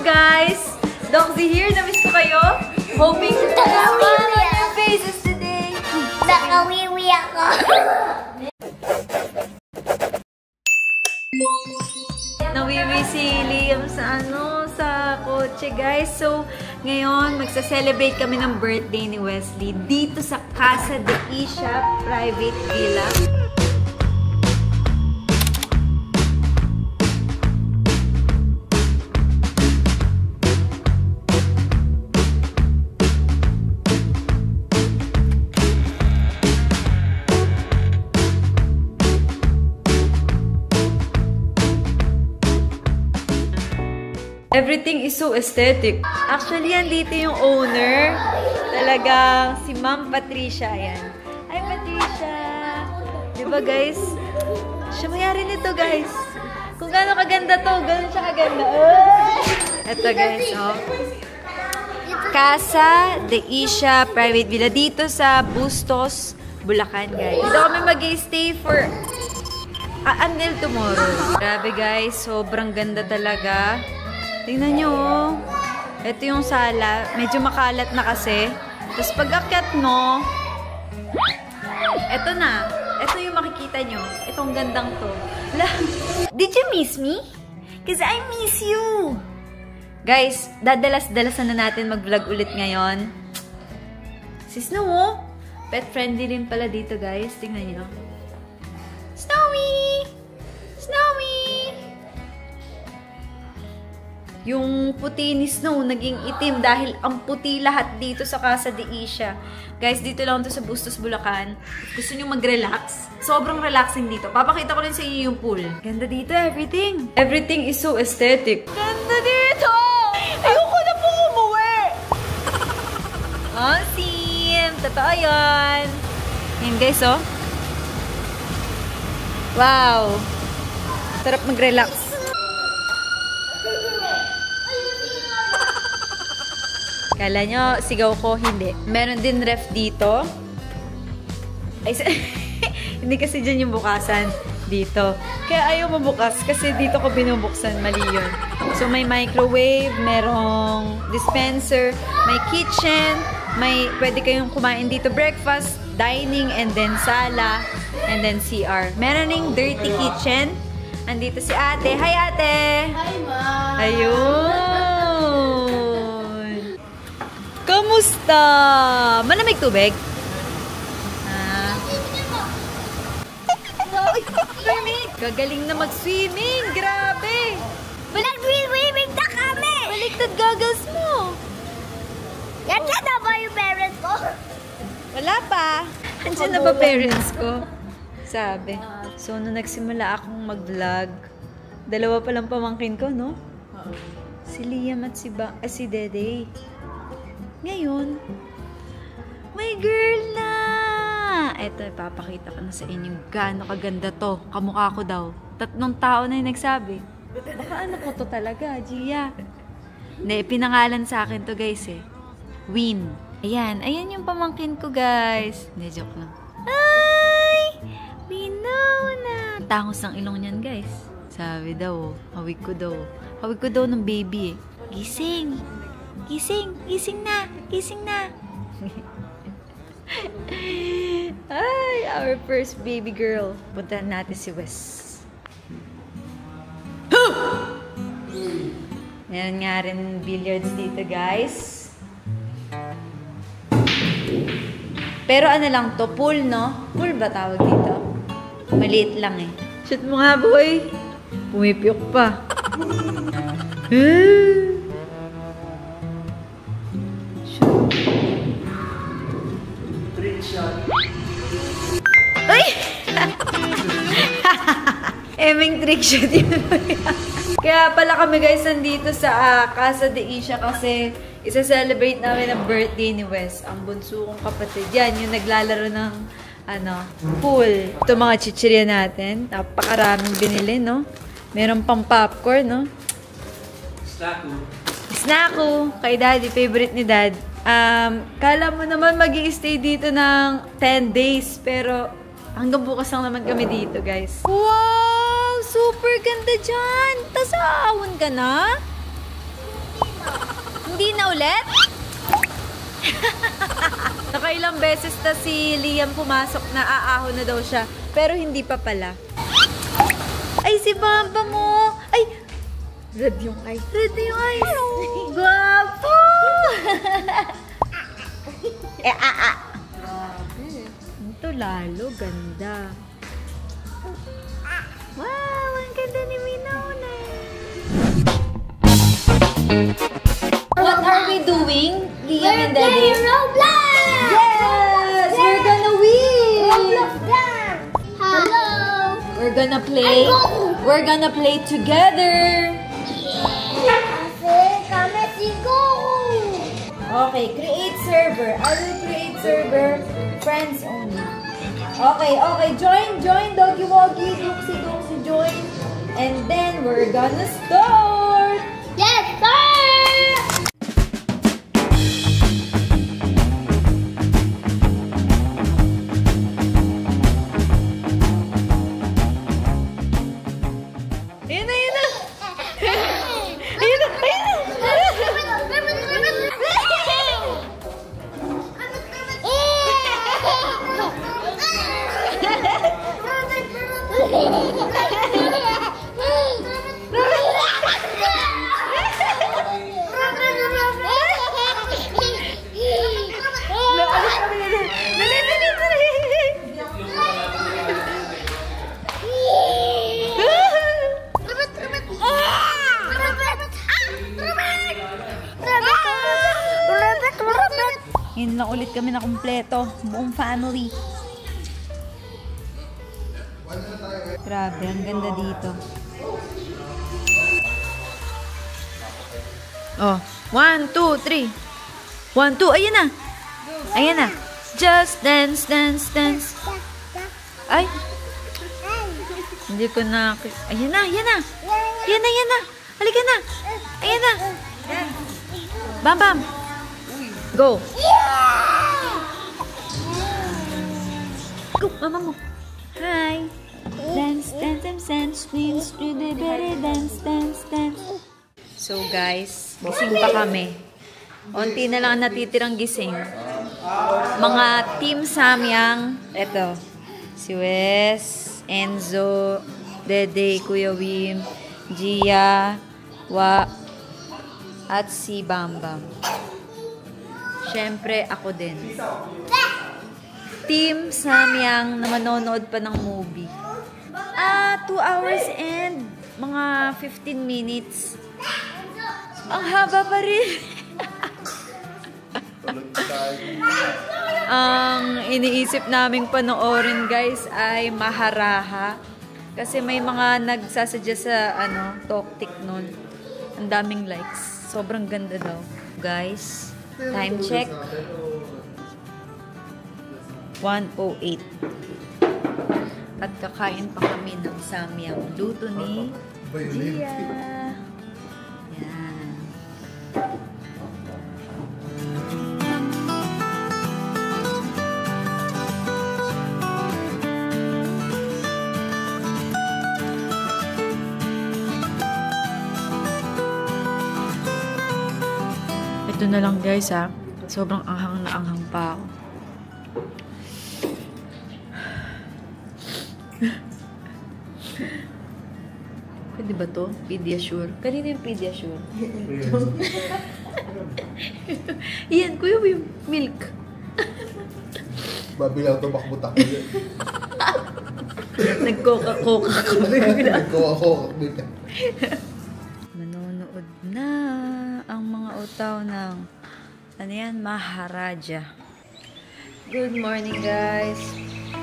guys! Doxy here, na-miss ko kayo. Hoping to smile on your faces today. Nakawiwi ako. Nawiwi si Liam sa kotse guys. So, ngayon, magsa-celebrate kami ng birthday ni Wesley dito sa Casa de Isha Private Villa. Everything is so aesthetic. Actually, andito yung owner. Talagang si Ma'am Patricia. Ayan. Hi, Patricia! Diba, guys? Siya mayari nito, guys. Kung gaano kaganda to, gano'n siya kaganda. Ito, guys, oh. Casa de Isha Private Villa. Dito sa Bustos, Bulacan, guys. Dito kami mag-stay for until tomorrow. Grabe, guys. Sobrang ganda talaga. Tingnan nyo, oh. Ito yung sala. Medyo makalat na kasi. Tapos pag akyat mo, ito na. Ito yung makikita nyo. Itong gandang to. Did you miss me? Because I miss you. Guys, dadalas-dalasan na natin mag-vlog ulit ngayon. Si Snow, oh. Pet friendly rin pala dito, guys. Tingnan nyo. Snowy! Snowy! Yung puti ni Snow naging itim dahil ang puti lahat dito sa Casa de Isha. Guys, dito lang to sa Bustos, Bulacan. Gusto nyo mag-relax? Sobrang relaxing dito. Papakita ko rin sa inyo yung pool. Ganda dito, everything. Everything is so aesthetic. Ganda dito! Ayoko na po umuwi! Awesome! Totoo yun! Yan guys, oh. Wow! Sarap mag-relax. Kala nyo, sigaw ko, hindi. Meron din ref dito. Ay, hindi kasi dyan yung bukasan dito. Kaya ayaw mabukas kasi dito ko binubuksan. Mali yun. So, may microwave, merong dispenser, may kitchen, may pwede kayong kumain dito breakfast, dining, and then sala, and then CR. Meron ring dirty kitchen. Andito si ate. Hi, ate! Hi, ma! Ayun! Kamusta? Malamig tubig? Swimming! Gagaling na mag-swimming! Grabe! Nag-swimming na kami! Baliktad goggles mo! Yan na ba yung parents ko? Wala pa! Andiyan na ba parents ko? Sabi. So, nung nagsimula akong mag-vlog, dalawa pa lang pamangkin ko, no? Si Liam at si Dede. Ngayon, may girl na! Eto, ipapakita ko na sa inyo gaano kaganda to. Kamukha ko daw. 3 tao na yung nagsabi. Baka ano ko to talaga, Gia. Hindi, pinangalan sa akin to guys eh. Win. Ayan, ayan yung pamangkin ko guys. Hindi, joke lang. Ay! Winona! Tangos ng ilong niyan guys. Sabi daw, hawig ko daw. Hawig ko daw ng baby eh. Gising! Gising! Gising na! Gising na! Ay! Our first baby girl. Puntahan natin si Wes. Meron nga rin billiards dito, guys. Pero ano lang to? Pool, no? Pool ba tawag dito? Maliit lang eh. Shoot mo nga, boy! Pumipiyok pa. Ay! Eming trick shot yun. Kaya pala kami guys nandito sa Casa de Isha kasi isa-celebrate namin ang birthday ni Wes. Ang bunso kong kapatid. Yan, yung naglalaro ng pool. Ito mga chichirya natin. Napakaraming binili, no? Meron pang popcorn, no? Snacko. Snacko. Kay Daddy. Favorite ni Dad. Kala mo naman mag-i-stay dito ng 10 days. Pero hanggang bukas lang naman kami dito, guys. Wow! Super ganda dyan! Tas aawon ka na? ulit? Nakailang beses na si Liam pumasok na aahon na daw siya. Pero hindi pa pala. Ay, si Bamba mo! Ay! Red yung eyes. Red yung eyes. Guwapo! Ito lalo, ganda. Wow, ang ganda ni Winona. What are we doing, Liam and Daddy? Roblox! Yes! We're gonna win! Roblox dance! Hello! We're gonna play. We're gonna play together. Okay, create server. I will create server. Friends only. Okay. Join. Doggy Woggy. Dooksy, join. And then we're gonna start. Yes, sir! Ayun na. Yun lang ulit kami na kumpleto. Buong family. Grabe, ang ganda dito. Oh, 1, 2, 3. 1, 2, ayan na. Just dance. Ay. Hindi ko na... Ayan na. Halika na. Ayan na. Bam. Go. Go, mama mo. Hi. Dance. So guys, gising pa kami. Unti na lang natitirang gising. Mga Team Samyang. Eto. Si Wes, Enzo, Dede, Kuya Wim, Gia, Wa, at si Bambam. Siyempre, ako din. Team Samyang na manonood pa ng movie. 2 hours and mga 15 minutes. Ang haba pa rin. Ang iniisip naming panoorin, guys, ay Maharaha. Kasi may mga nagsasuggest sa Toktik nun. Ang daming likes. Sobrang ganda daw. Guys, time check. 1:08. At kakain pa kami ng samyang luto ni Gia. Yan. Ito na lang guys ha. Sobrang anghang na anghang pa ako. Pwede ba to? Pediasure. Kanina yung Pediasure. Yan, kuya mo yung milk. Babilang tumakbo-takbo yan. Nagkoka-koka kami. Nagkoka-koka. Manonood na ang mga utaw ng Maharaja. Good morning guys.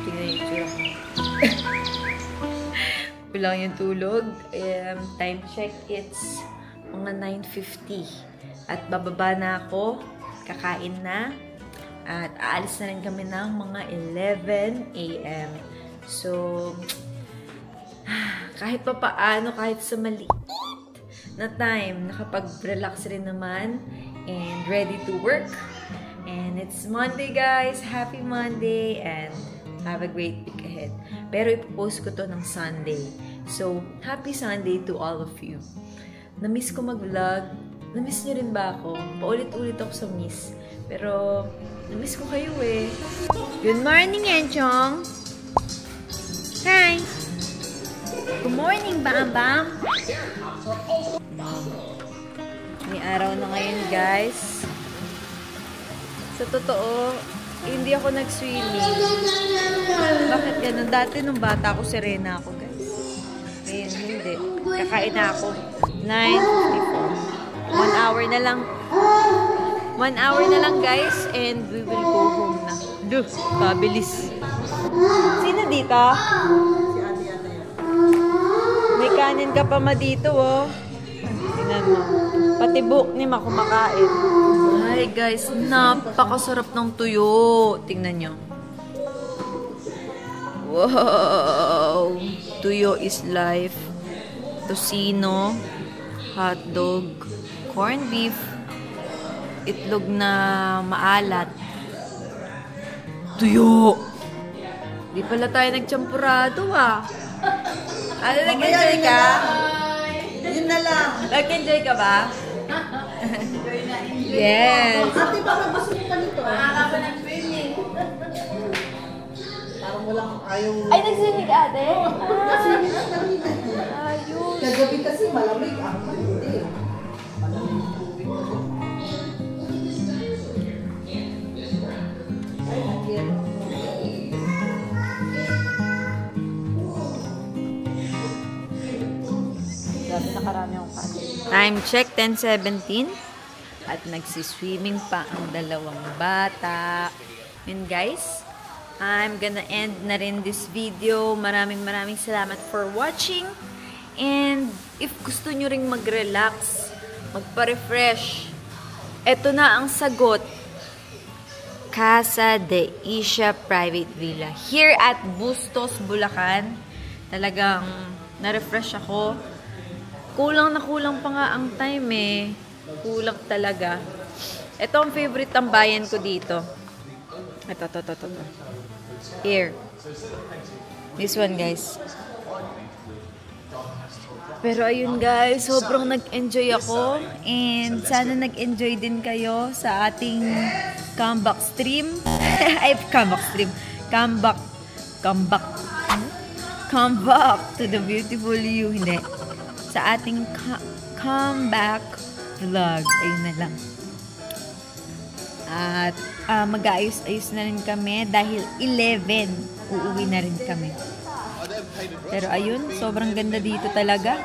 Tingnan yung bilang yung tulog. Time check, it's mga 9:50. At bababa na ako. Kakain na. At aalis na rin kami ng mga 11 a.m. So, kahit pa paano, kahit sa maliit na time, nakapag-relax rin naman and ready to work. And it's Monday guys. Happy Monday and have a great week ahead. Pero ipopost ko to ng Sunday. So, happy Sunday to all of you. Na-miss ko mag-vlog. Na-miss niyo rin ba ako? Paulit-ulit ako sa miss. Pero, na-miss ko kayo eh. Good morning, Enchong! Hi! Good morning, Bam-Bam! May araw na ngayon, guys. Sa totoo, hindi ako nag-swimming. Bakit ganun? Dati nung bata ako, serena ako, guys. Ngayon, hindi. Kakain na ako. 9:54. 1 hour na lang. 1 hour na lang, guys. And we will go home na. Duh, pabilis. Sino dito? May kanin ka pa ma dito, oh. Tingnan mo. Pati buhok ni ma kumakain. Ay, guys. Napakasarap ng tuyo. Tingnan nyo. Wow! Tuyo is life. Tocino, hotdog, corned beef, itlog na maalat. Tuyo! Di pala tayo nagchampurado, ah. Ano, nag-enjoy ka? Yun na lang. Nag-enjoy ka ba? Yes! Ate, baka gusto mo pa nito. Makaka ng swimming. Parang walang ayaw. Ay, nag-swimming ka, ate? Swimming na kanina. Ayos! Kagabi kasi malamig. Ako hindi. Malamig tubig. Ay, nagyan. Grabe, nakarami akong kanin. Time check, 10:17. At nagsiswimming pa ang dalawang bata. And guys, I'm gonna end na rin this video. Maraming salamat for watching. And if gusto nyo ring mag-relax, magpa-refresh, eto na ang sagot. Casa de Isha Private Villa. Here at Bustos, Bulacan. Talagang na-refresh ako. Kulang na kulang pa nga ang time eh. Kulang talaga. Ito ang favorite tambayan ko dito. Ito. Here. This one, guys. Pero ayun, guys. Sobrang nag-enjoy ako. And sana nag-enjoy din kayo sa ating comeback stream. Ay, comeback stream. Comeback to the beautiful you. Hindi. Sa ating comeback vlog. Ayun na lang. At mag-aayos-ayos na rin kami dahil 11 uuwi na rin kami. Pero ayun, sobrang ganda dito talaga.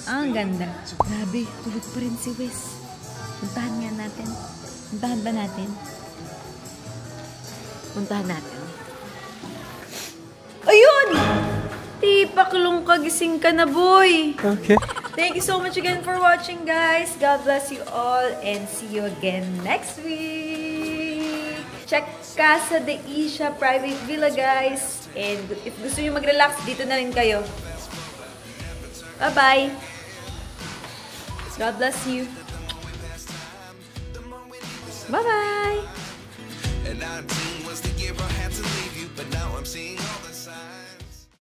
Ang ganda. Grabe, tulog pa rin si Wes. Puntahan nga natin. Puntahan ba natin? Puntahan natin. Ayun! Tipaklong kagising ka na, boy. Okay. Thank you so much again for watching, guys. God bless you all and see you again next week. Check Casa de Isha Private Villa, guys. And if gusto nyo mag-relax, dito na rin kayo. Bye-bye. God bless you. Bye-bye. And 19 was the year I had to leave you, but now I'm seeing